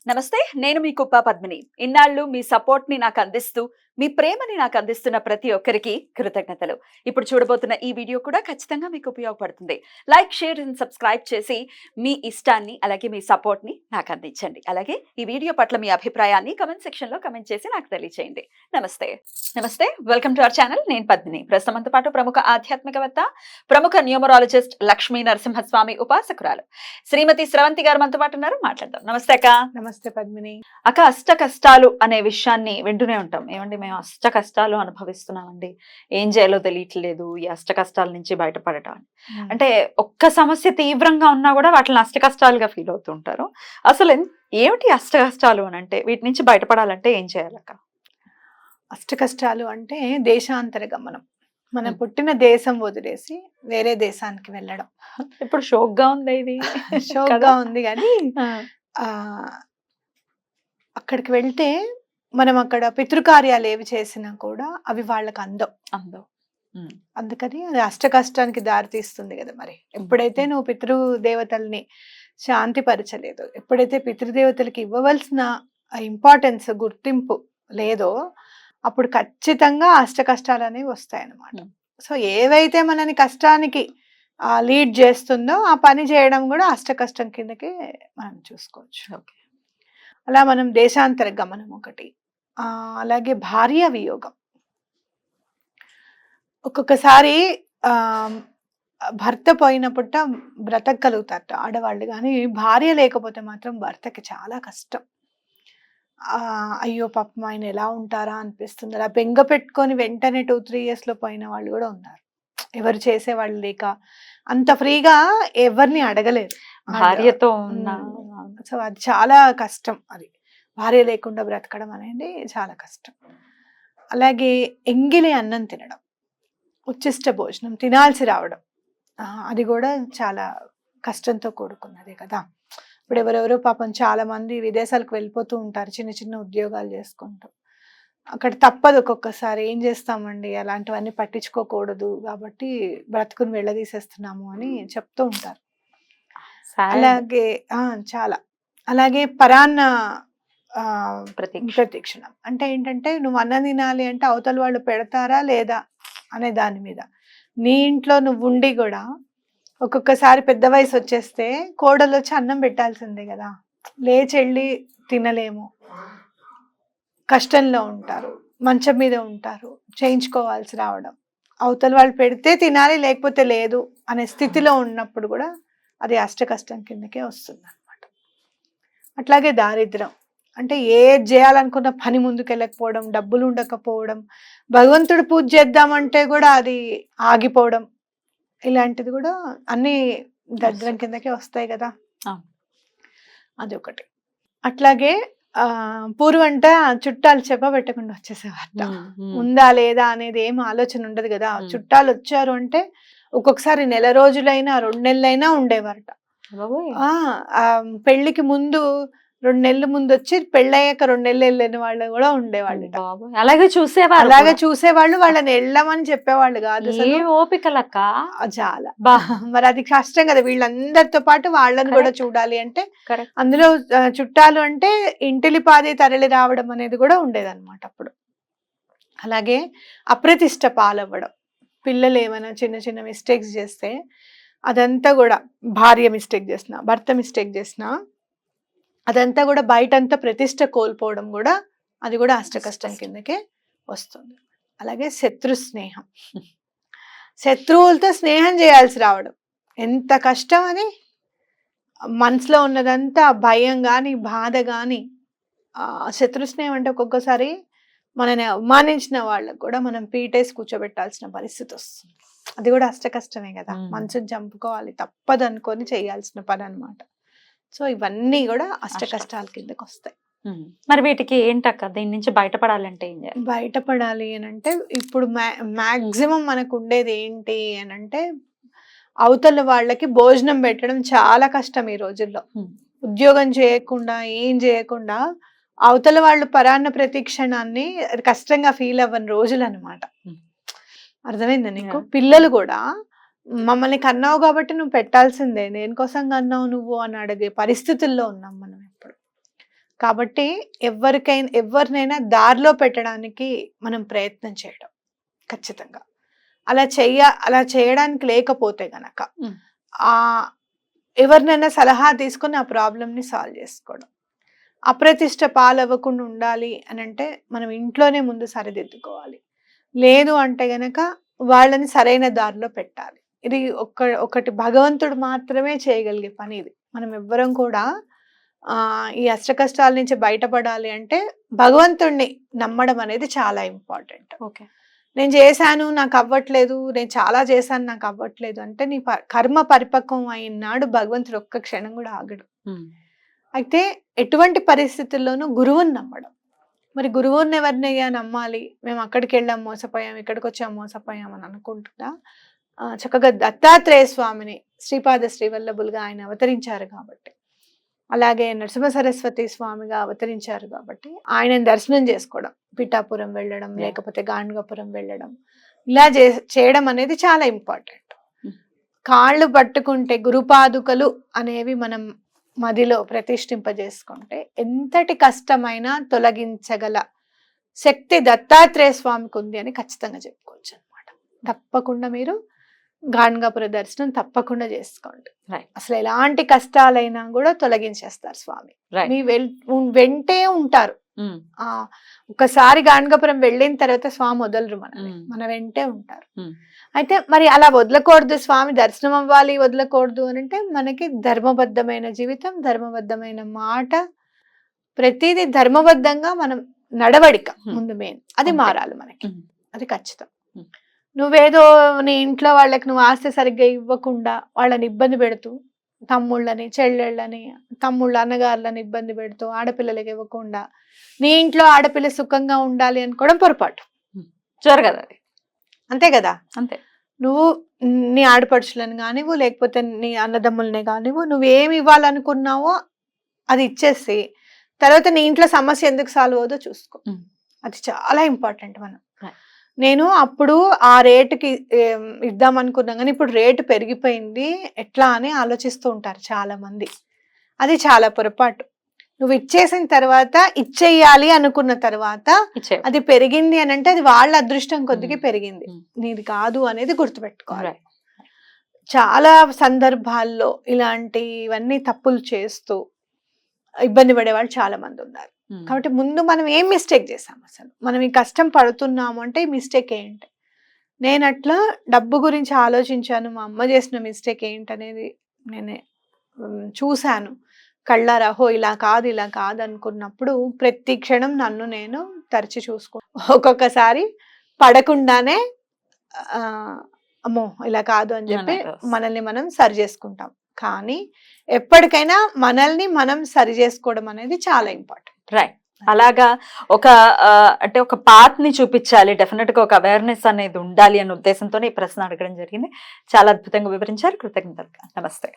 నమస్తే, నేను మీ కుప్ప పద్మిని. ఇన్నాళ్ళు మీ సపోర్ట్ ని నాకు అందిస్తూ, మీ ప్రేమని నాకు అందిస్తున్న ప్రతి ఒక్కరికి కృతజ్ఞతలు. ఇప్పుడు చూడబోతున్న ఈ వీడియో కూడా ఖచ్చితంగా మీకు ఉపయోగపడుతుంది. లైక్, షేర్ అండ్ సబ్స్క్రైబ్ చేసి మీ ఇష్టాన్ని అలాగే మీ సపోర్ట్ ని నాకు అందించండి. అలాగే ఈ వీడియో పట్ల మీ అభిప్రాయాన్ని కమెంట్ సెక్షన్ లో కమెంట్ చేసి నాకు తెలియజేయండి. నమస్తే. నమస్తే, వెల్కమ్ టు అవర్ ఛానల్. నేను పద్మిని. ప్రస్తుతంతో పాటు ప్రముఖ ఆధ్యాత్మికవేత్త, ప్రముఖ న్యూమరాలజిస్ట్ లక్ష్మీ నరసింహస్వామి ఉపాసకురాలు శ్రీమతి స్రవంతి గారు మనతో పాటు ఉన్నారు. మాట్లాడదాం. నమస్తే అక్క. నమస్తే పద్మిని. అక్క, అష్ట కష్టాలు అనే విషయాన్ని వింటూనే ఉంటాం. ఏమండి, మేము అష్ట కష్టాలు అనుభవిస్తున్నామండి, ఏం చేయాలో తెలియట్లేదు, ఈ అష్ట కష్టాల నుంచి బయటపడటం అంటే ఒక్క సమస్య తీవ్రంగా ఉన్నా కూడా వాటిని అష్ట కష్టాలుగా ఫీల్ అవుతూ ఉంటారు. అసలు ఏమిటి అష్ట కష్టాలు అని అంటే, వీటి నుంచి బయటపడాలంటే ఏం చేయాలక్క? అష్ట కష్టాలు అంటే దేశాంతర గమనం. మనం పుట్టిన దేశం వదిలేసి వేరే దేశానికి వెళ్ళడం. ఇప్పుడు షోక్గా ఉంది, ఇది షోక్గా ఉంది కానీ అక్కడికి వెళ్తే మనం అక్కడ పితృకార్యాలు ఏవి చేసినా కూడా అవి వాళ్ళకి అందం. అందుకని అది అష్ట కష్టానికి దారి తీస్తుంది కదా. మరి ఎప్పుడైతే నువ్వు పితృదేవతల్ని శాంతిపరచలేదు, ఎప్పుడైతే పితృదేవతలకి ఇవ్వవలసిన ఇంపార్టెన్స్, గుర్తింపు లేదో, అప్పుడు ఖచ్చితంగా అష్ట కష్టాలు అనేవి వస్తాయన్నమాట. సో ఏవైతే మనని కష్టానికి లీడ్ చేస్తుందో ఆ పని చేయడం కూడా అష్ట కష్టం కిందకే మనం చూసుకోవచ్చు. అలా మనం దేశాంతర గమనం ఒకటి, అలాగే భార్య వియోగం. ఒక్కొక్కసారి భర్త పోయినప్పుట బ్రతకగలుగుతారట ఆడవాళ్ళు, కానీ భార్య లేకపోతే మాత్రం భర్తకి చాలా కష్టం. అయ్యో పాపం ఆయన ఎలా ఉంటారా అనిపిస్తుంది. అలా బెంగ పెట్టుకొని వెంటనే 2-3 years లో పోయిన వాళ్ళు కూడా ఉన్నారు. ఎవరు చేసేవాళ్ళు లేక అంత ఫ్రీగా ఎవరిని అడగలేరు భార్యతో. సో అది చాలా కష్టం. అది భార్య లేకుండా బ్రతకడం అనేది చాలా కష్టం. అలాగే ఎంగిలి అన్నం తినడం, ఉచ్చిష్ట భోజనం తినాల్సి రావడం, అది కూడా చాలా కష్టంతో కూడుకున్నదే కదా. ఇప్పుడు ఎవరెవరో పాపం చాలా మంది విదేశాలకు వెళ్ళిపోతూ ఉంటారు, చిన్న చిన్న ఉద్యోగాలు చేసుకుంటూ. అక్కడ తప్పదు ఒక్కొక్కసారి. ఏం చేస్తామండి, అలాంటివన్నీ పట్టించుకోకూడదు కాబట్టి బ్రతుకుని వెళ్ళదీసేస్తున్నాము అని చెప్తూ ఉంటారు. అలాగే చాలా. అలాగే పరాన్న ప్రతిక్షణం అంటే ఏంటంటే, నువ్వు అన్నం తినాలి అంటే అవతల వాళ్ళు పెడతారా లేదా అనే దాని మీద. నీ ఇంట్లో నువ్వు ఉండి కూడా ఒక్కొక్కసారి పెద్ద వయసు వచ్చేస్తే కోడలు వచ్చి అన్నం పెట్టాల్సిందే కదా. లేచి వెళ్ళి తినలేము, కష్టంలో ఉంటారు, మంచం మీద ఉంటారు, చేయించుకోవాల్సి రావడం, అవతల వాళ్ళు పెడితే తినాలి లేకపోతే లేదు అనే స్థితిలో ఉన్నప్పుడు కూడా అది అష్ట కష్టం కిందకే వస్తుంది అనమాట. అట్లాగే దారిద్ర్యం అంటే ఏది చేయాలనుకున్న పని ముందుకెళ్ళకపోవడం, డబ్బులు ఉండకపోవడం, భగవంతుడు పూజ చేద్దామంటే కూడా అది ఆగిపోవడం, ఇలాంటిది కూడా అన్ని దరిద్రం కిందకే వస్తాయి కదా. అది ఒకటి. అట్లాగే పూర్వంట చుట్టాలు చెప్పబెట్టకుండా వచ్చేసేవారట. ఉందా లేదా అనేది ఏం ఆలోచన ఉండదు కదా. చుట్టాలు వచ్చారు అంటే ఒక్కొక్కసారి 1 రోజులైనా 2 నెలలైనా ఉండేవారట. పెళ్లికి ముందు 2 నెలల ముందు వచ్చి పెళ్ళయ్యాక 2 నెలలు వెళ్ళిన వాళ్ళు కూడా ఉండేవాళ్ళు. అలాగే చూసేవాళ్ళు, వాళ్ళని వెళ్ళమని చెప్పేవాళ్ళు కాదు. ఓపికలక్క చాలా. మరి అది కష్టం కదా, వీళ్ళందరితో పాటు వాళ్ళని కూడా చూడాలి అంటే. అందులో చుట్టాలు అంటే ఇంటిలిపాది తరలి రావడం అనేది కూడా ఉండేదన్నమాట అప్పుడు. అలాగే అప్రతిష్ట పాలవ్వడం. పిల్లలు ఏమైనా చిన్న చిన్న మిస్టేక్స్ చేస్తే అదంతా కూడా, భార్య మిస్టేక్ చేసినా, భర్త మిస్టేక్ చేసినా, అదంతా కూడా బయటంతా ప్రతిష్ట కోల్పోవడం కూడా, అది కూడా అష్ట కష్టం కిందకే వస్తుంది. అలాగే శత్రు స్నేహం, శత్రువులతో స్నేహం చేయాల్సి రావడం ఎంత కష్టం. అది మనసులో ఉన్నదంతా భయం కానీ బాధ కానీ. శత్రు స్నేహం అంటే ఒక్కొక్కసారి మనని అవమానించిన వాళ్ళకు కూడా మనం పీటేసి కూర్చోబెట్టాల్సిన పరిస్థితి వస్తుంది. అది కూడా అష్ట కష్టమే కదా. మనసుని చంపుకోవాలి, తప్పదు అనుకొని చేయాల్సిన పని అనమాట. సో ఇవన్నీ కూడా అష్ట కష్టాల కిందకి వస్తాయి. మరి వీటికి ఏంటక్క, దీని నుంచి బయటపడాలంటే ఏం చేయాలి? బయటపడాలి అని అంటే ఇప్పుడు మాక్సిమం మనకు ఉండేది ఏంటి అని అంటే, అవతల వాళ్ళకి భోజనం పెట్టడం చాలా కష్టం ఈ రోజుల్లో. ఉద్యోగం చేయకుండా ఏం చేయకుండా అవతల వాళ్ళు పరాన్న ప్రతిక్షణాన్ని కష్టంగా ఫీల్ అవ్వని రోజులు అనమాట. అర్థమైందా నీకు? పిల్లలు కూడా మమ్మల్ని కన్నావు కాబట్టి నువ్వు పెట్టాల్సిందే, దేనికోసం కన్నావు నువ్వు అని అడిగే పరిస్థితుల్లో ఉన్నాం మనం ఇప్పుడు. కాబట్టి ఎవరినైనా దారిలో పెట్టడానికి మనం ప్రయత్నం చేయడం ఖచ్చితంగా. అలా చేయడానికి లేకపోతే గనక ఉమ్. ఆ ఎవరినైనా సలహా తీసుకొని ఆ ప్రాబ్లమ్ని సాల్వ్ చేసుకోవడం. అప్రతిష్ట పాలవ్వకుండా ఉండాలి అని అంటే మనం ఇంట్లోనే ముందు సరిదిద్దుకోవాలి. లేదు అంటే గనక వాళ్ళని సరైన దారిలో పెట్టాలి. ఇది ఒకటి భగవంతుడు మాత్రమే చేయగలిగే పని ఇది. మనం ఎవ్వరం కూడా ఈ అష్ట కష్టాల నుంచి బయటపడాలి అంటే భగవంతుడిని నమ్మడం అనేది చాలా ఇంపార్టెంట్. ఓకే. నేను చేశాను నాకు అవ్వట్లేదు, నేను చాలా చేశాను నాకు అవ్వట్లేదు అంటే నీ కర్మ పరిపక్వం అయినాడు భగవంతుడు ఒక్క క్షణం కూడా ఆగడు. అయితే ఎటువంటి పరిస్థితుల్లోనూ గురువుని నమ్మడం. మరి గురువుని ఎవరినయ్యా నమ్మాలి? మేము అక్కడికి వెళ్ళాం మోసపోయాం, ఇక్కడికి వచ్చాం మోసపోయాం అని అనుకుంటున్నా చక్కగా దత్తాత్రేయ స్వామిని శ్రీపాద శ్రీవల్లభులుగా ఆయన అవతరించారు కాబట్టి, అలాగే నరసింహ సరస్వతి స్వామిగా అవతరించారు కాబట్టి ఆయనను దర్శనం చేసుకోవడం, పిఠాపురం వెళ్ళడం, లేకపోతే గాండ్గాపురం వెళ్ళడం, ఇలా చేయడం అనేది చాలా ఇంపార్టెంట్. కాళ్ళు పట్టుకుంటే గురుపాదుకలు అనేవి మనం మదిలో ప్రతిష్ఠింపజేసుకుంటే ఎంతటి కష్టమైనా తొలగించగల శక్తి దత్తాత్రేయ స్వామికి ఉంది అని ఖచ్చితంగా చెప్పుకోవచ్చు అనమాట. తప్పకుండా మీరు గాండ్గాపుర దర్శనం తప్పకుండా చేసుకోండి. అసలు ఎలాంటి కష్టాలైనా కూడా తొలగించేస్తారు స్వామి. మీ వెంటే ఉంటారు. ఒకసారి గాండ్గాపురం వెళ్ళిన తర్వాత స్వామి వదలరు, మన వెంటే ఉంటారు. అయితే మరి అలా వదలకూడదు, స్వామి దర్శనం అవ్వాలి వదలకూడదు అని అంటే మనకి ధర్మబద్ధమైన జీవితం, ధర్మబద్ధమైన మాట, ప్రతిదీ ధర్మబద్ధంగా మనం నడవడిక ముందు మెయిన్ అది మారాలి మనకి. అది ఖచ్చితం. నువ్వేదో నీ ఇంట్లో వాళ్ళకి నువ్వు ఆస్తి సరిగ్గా ఇవ్వకుండా వాళ్ళని ఇబ్బంది పెడుతూ, తమ్ముళ్ళని చెల్లెళ్ళని తమ్ముళ్ళ అన్నగారులని ఇబ్బంది పెడుతూ, ఆడపిల్లలకి ఇవ్వకుండా నీ ఇంట్లో ఆడపిల్ల సుఖంగా ఉండాలి అనుకోవడం పొరపాటు. జరగదు అది. అంతే కదా. అంతే. నువ్వు నీ ఆడపడుచులను కానివ్వు, లేకపోతే నీ అన్నదమ్ములనే కానివ్వు, నువ్వేమి ఇవ్వాలనుకున్నావో అది ఇచ్చేసి తర్వాత నీ ఇంట్లో సమస్య ఎందుకు సాల్వ్ అవుదో చూసుకో. అది చాలా ఇంపార్టెంట్. నేను అప్పుడు ఆ రేటుకి ఇద్దాం అనుకున్నా కానీ ఇప్పుడు రేటు పెరిగిపోయింది ఎట్లా అని ఆలోచిస్తూ ఉంటారు చాలా మంది. అది చాలా పొరపాటు. నువ్వు ఇచ్చేసిన తర్వాత, ఇచ్చేయాలి అనుకున్న తర్వాత అది పెరిగింది అని అంటే అది వాళ్ళ అదృష్టం కొద్దికి పెరిగింది, నీది కాదు అనేది గుర్తుపెట్టుకోవాలి. చాలా సందర్భాల్లో ఇలాంటివన్నీ తప్పులు చేస్తూ ఇబ్బంది పడేవాళ్ళు చాలా మంది ఉన్నారు. కాబట్టి ముందు మనం ఏం మిస్టేక్ చేసాం, అసలు మనం ఈ కష్టం పడుతున్నాము అంటే ఈ మిస్టేక్ ఏంటి? నేను అట్లా డబ్బు గురించి ఆలోచించాను, మా అమ్మ చేసిన మిస్టేక్ ఏంటనేది నేనే చూశాను కళ్ళారా. హో ఇలా కాదు అనుకున్నప్పుడు ప్రతి క్షణం నన్ను నేను తరచి ఒక్కొక్కసారి పడకుండానే అమ్మో ఇలా కాదు అని చెప్పి మనల్ని మనం సరి చేసుకుంటాం. కానీ ఎప్పటికైనా మనల్ని మనం సరి చేసుకోవడం అనేది చాలా ఇంపార్టెంట్. రైట్. అలాగా అంటే ఒక పాత్ ని చూపించాలి, డెఫినెట్ గా ఒక అవేర్నెస్ అనేది ఉండాలి అనే ఉద్దేశంతో ఈ ప్రశ్న అడగడం జరిగింది. చాలా అద్భుతంగా వివరించారు. కృతజ్ఞతలు. నమస్తే.